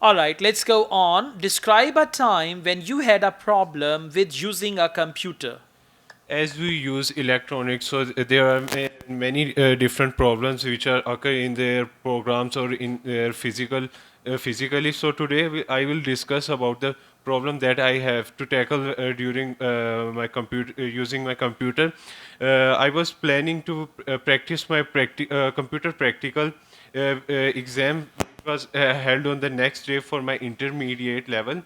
All right, let's go on. Describe a time when you had a problem with using a computer. As we use electronics, so there are many different problems which are occur in their programs or in their physically. So today I will discuss about the problem that I have to tackle during my computer using my computer. I was planning to practice my computer practical exam. It was held on the next day for my intermediate level.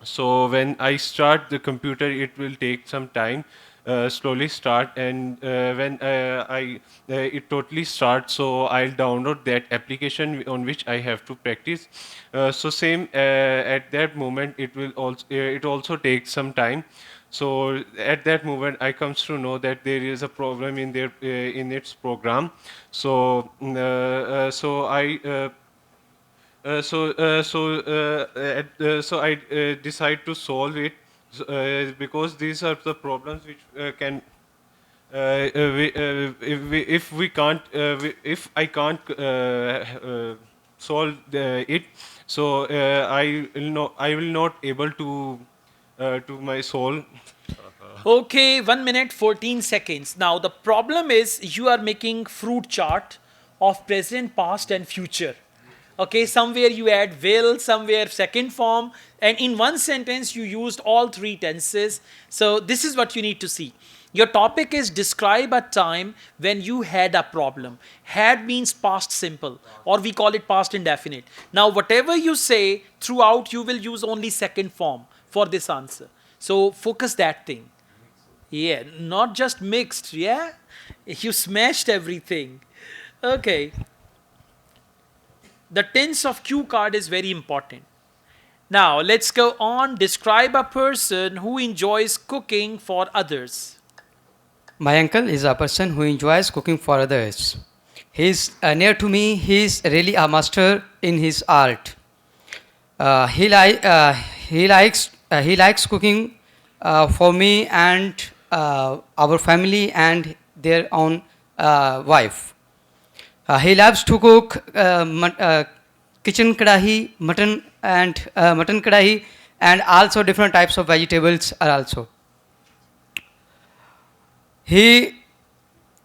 So when I start the computer, it will take some time, slowly start, and when I it totally starts, so I'll download that application on which I have to practice. So same at that moment, it also takes some time. So at that moment, I comes to know that there is a problem in their in its program. So so I. So I decide to solve it because these are the problems which can if we can't if I can't solve it, so I will not able to my soul. Okay, 1 minute 14 seconds. Now the problem is you are making fruit chart of present, past and future. Okay, somewhere you add will, somewhere second form, and in one sentence you used all three tenses. So this is what you need to see. Your topic is describe a time when you had a problem. Had means past simple, or we call it past indefinite. Now whatever you say throughout, you will use only second form for this answer. So focus that thing. Yeah, not just mixed, yeah? You smashed everything. Okay. The tense of cue card is very important. Now, let's go on. Describe a person who enjoys cooking for others. My uncle is a person who enjoys cooking for others. He's near to me. He's really a master in his art. He likes cooking for me and our family and their own wife. He loves to cook kitchen kadahi, mutton kadahi, and also different types of vegetables are also. He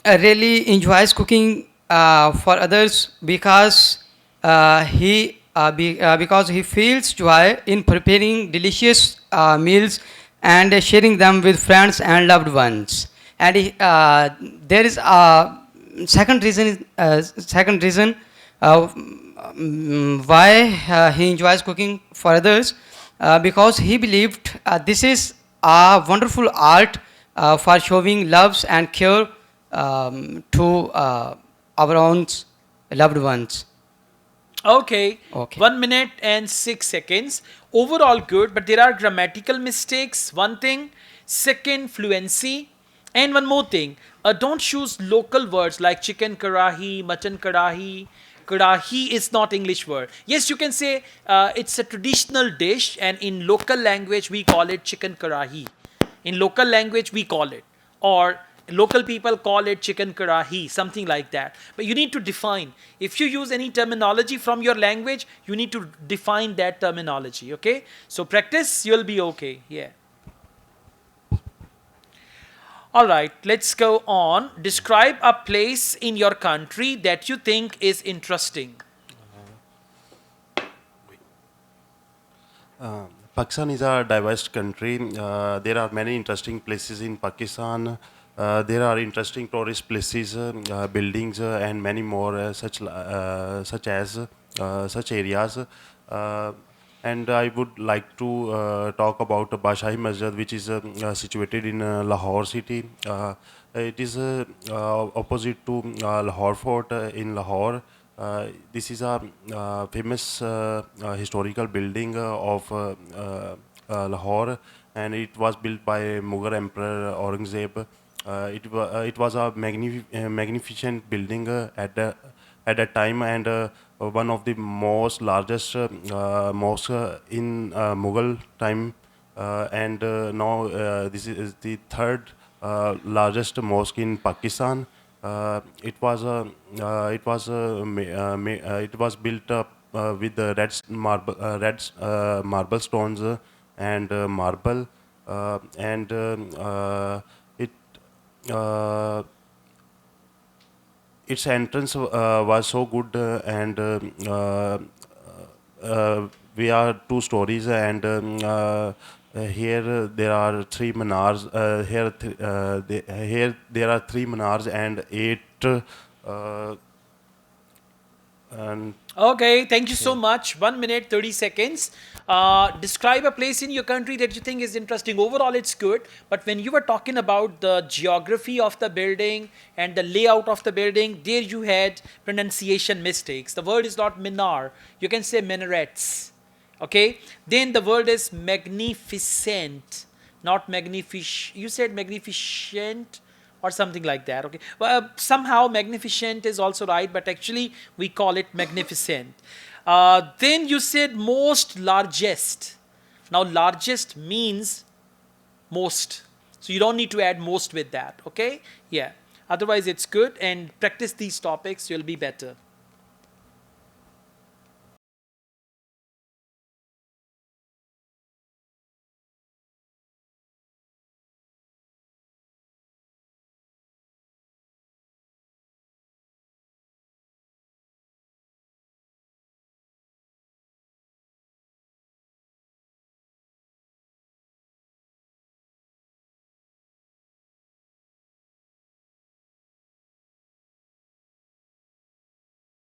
really enjoys cooking for others because he feels joy in preparing delicious meals and sharing them with friends and loved ones. And there is a second reason why he enjoys cooking for others, because he believed this is a wonderful art for showing loves and care to our own loved ones. Okay, Okay. 1 minute and 6 seconds. Overall good, but there are grammatical mistakes. One thing. Second, fluency. And one more thing. Don't choose local words like chicken karahi, mutton karahi. Karahi is not English word. Yes, you can say it's a traditional dish, and in local language we call it chicken karahi. In local language we call it, or local people call it chicken karahi, something like that. But you need to define. If you use any terminology from your language, you need to define that terminology. Okay, so practice, you'll be okay. Yeah. All right, let's go on. Describe a place in your country that you think is interesting. Pakistan is a diverse country. There are many interesting places in Pakistan. There are interesting tourist places, buildings, and many more such areas. Uh, and I would like to talk about Bashahi Masjid, which is situated in Lahore city. It is opposite to Lahore Fort in Lahore. This is a famous historical building of Lahore, and it was built by Mughal Emperor Aurangzeb. It was a magnificent building at that time, and one of the most largest mosque in Mughal time, and now this is the third largest mosque in Pakistan. It was built up with the marble stones and marble and it its entrance was so good we are two stories and here there are three minars here there are three minars and eight and Okay, thank you so much. 1 minute, 30 seconds. Describe a place in your country that you think is interesting. Overall, it's good. But when you were talking about the geography of the building and the layout of the building, there you had pronunciation mistakes. The word is not minar. You can say minarets. Okay? Then the word is magnificent, not magnific. You said magnificent or something like that. Okay, well, somehow magnificent is also right, but actually we call it magnificent. Then you said most largest. Now largest means most, so you don't need to add most with that. Okay, yeah, otherwise it's good, and practice these topics, you'll be better.